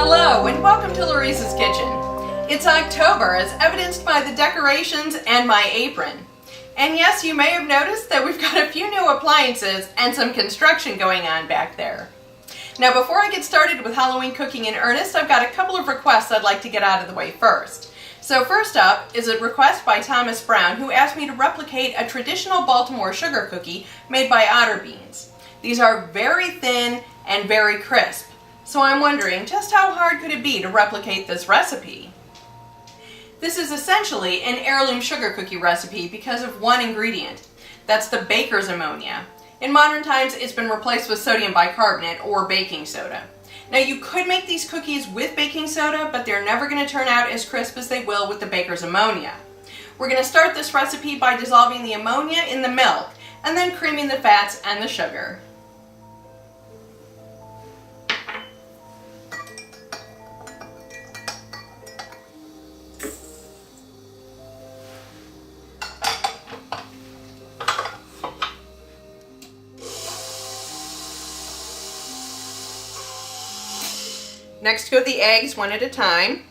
Hello and welcome to Larissa's Kitchen. It's October as evidenced by the decorations and my apron. And yes, you may have noticed that we've got a few new appliances and some construction going on back there. Now before I get started with Halloween cooking in earnest, I've got a couple of requests I'd like to get out of the way first. So first up is a request by Thomas Brown, who asked me to replicate a traditional Baltimore sugar cookie made by Otterbeins. These are very thin and very crisp. So I'm wondering, just how hard could it be to replicate this recipe? This is essentially an heirloom sugar cookie recipe because of one ingredient. That's the baker's ammonia. In modern times, it's been replaced with sodium bicarbonate or baking soda. Now you could make these cookies with baking soda, but they're never going to turn out as crisp as they will with the baker's ammonia. We're going to start this recipe by dissolving the ammonia in the milk and then creaming the fats and the sugar. Next go the eggs one at a time.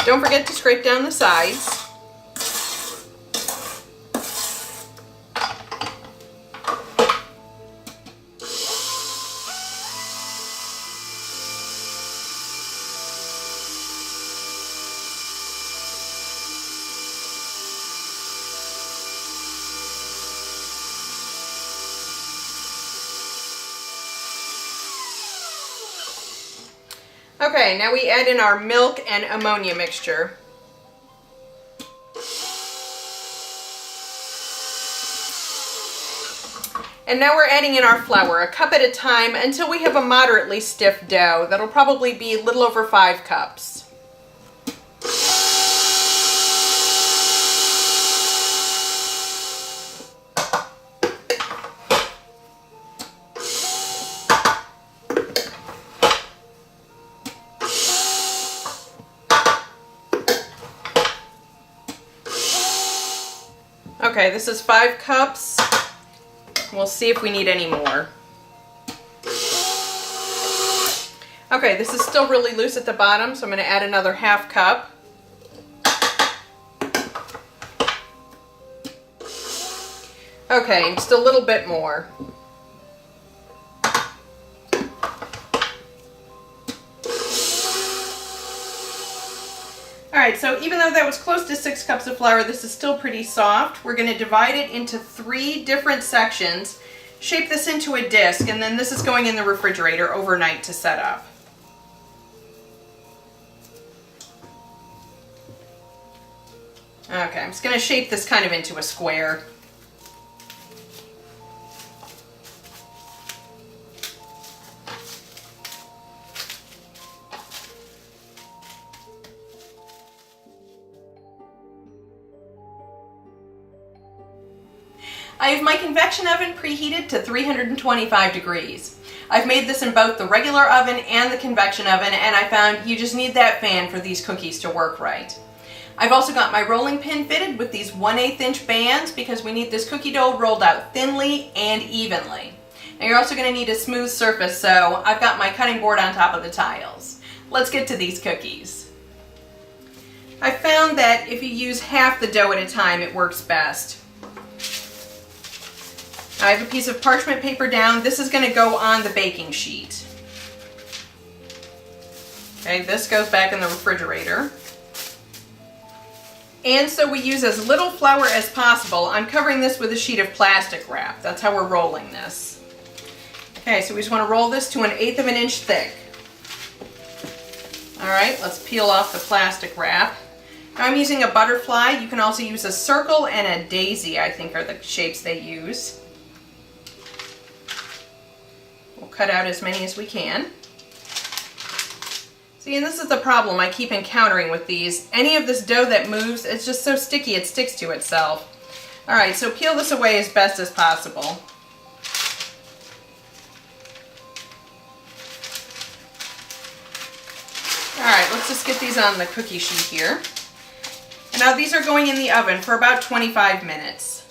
Don't forget to scrape down the sides. Okay, now we add in our milk and ammonia mixture. And now we're adding in our flour, a cup at a time, until we have a moderately stiff dough. That'll probably be a little over 5 cups. Okay, this is 5 cups. We'll see if we need any more. Okay, this is still really loose at the bottom, so I'm going to add another ½ cup. Okay, just a little bit more. Alright, so even though that was close to 6 cups of flour, this is still pretty soft. We're going to divide it into 3 different sections, shape this into a disc, and then this is going in the refrigerator overnight to set up. Okay, I'm just going to shape this kind of into a square. I have my convection oven preheated to 325 degrees. I've made this in both the regular oven and the convection oven, and I found you just need that fan for these cookies to work right. I've also got my rolling pin fitted with these 1/8 inch bands because we need this cookie dough rolled out thinly and evenly. Now you're also going to need a smooth surface, so I've got my cutting board on top of the tiles. Let's get to these cookies. I found that if you use half the dough at a time, it works best. I have a piece of parchment paper down. This is going to go on the baking sheet. Okay, this goes back in the refrigerator. And so we use as little flour as possible. I'm covering this with a sheet of plastic wrap. That's how we're rolling this. Okay, so we just want to roll this to 1/8 of an inch thick. Alright, let's peel off the plastic wrap. I'm using a butterfly. You can also use a circle and a daisy, I think are the shapes they use. We'll cut out as many as we can. See, and this is the problem I keep encountering with these. Any of this dough that moves, it's just so sticky it sticks to itself. Alright, so peel this away as best as possible. Alright, let's just get these on the cookie sheet here. And now these are going in the oven for about 25 minutes.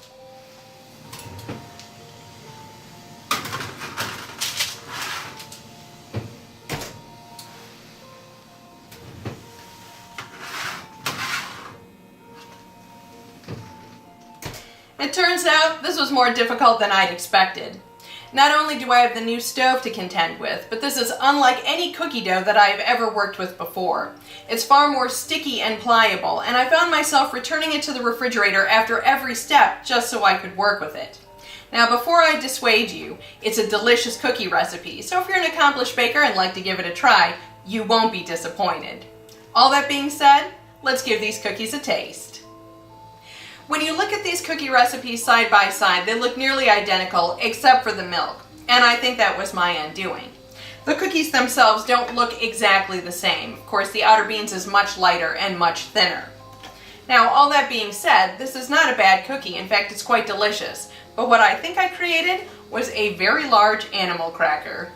It turns out this was more difficult than I'd expected. Not only do I have the new stove to contend with, but this is unlike any cookie dough that I have ever worked with before. It's far more sticky and pliable, and I found myself returning it to the refrigerator after every step just so I could work with it. Now, before I dissuade you, it's a delicious cookie recipe, so if you're an accomplished baker and like to give it a try, you won't be disappointed. All that being said, let's give these cookies a taste. When you look at these cookie recipes side by side, they look nearly identical except for the milk, and I think that was my undoing. The cookies themselves don't look exactly the same. Of course, the outer beans is much lighter and much thinner. Now, all that being said, this is not a bad cookie. In fact, it's quite delicious. But what I think I created was a very large animal cracker.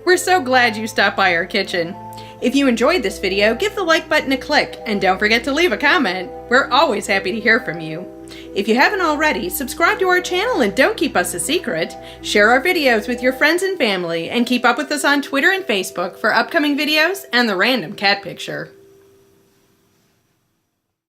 We're so glad you stopped by our kitchen. If you enjoyed this video, give the like button a click and don't forget to leave a comment. We're always happy to hear from you. If you haven't already, subscribe to our channel and don't keep us a secret. Share our videos with your friends and family and keep up with us on Twitter and Facebook for upcoming videos and the random cat picture.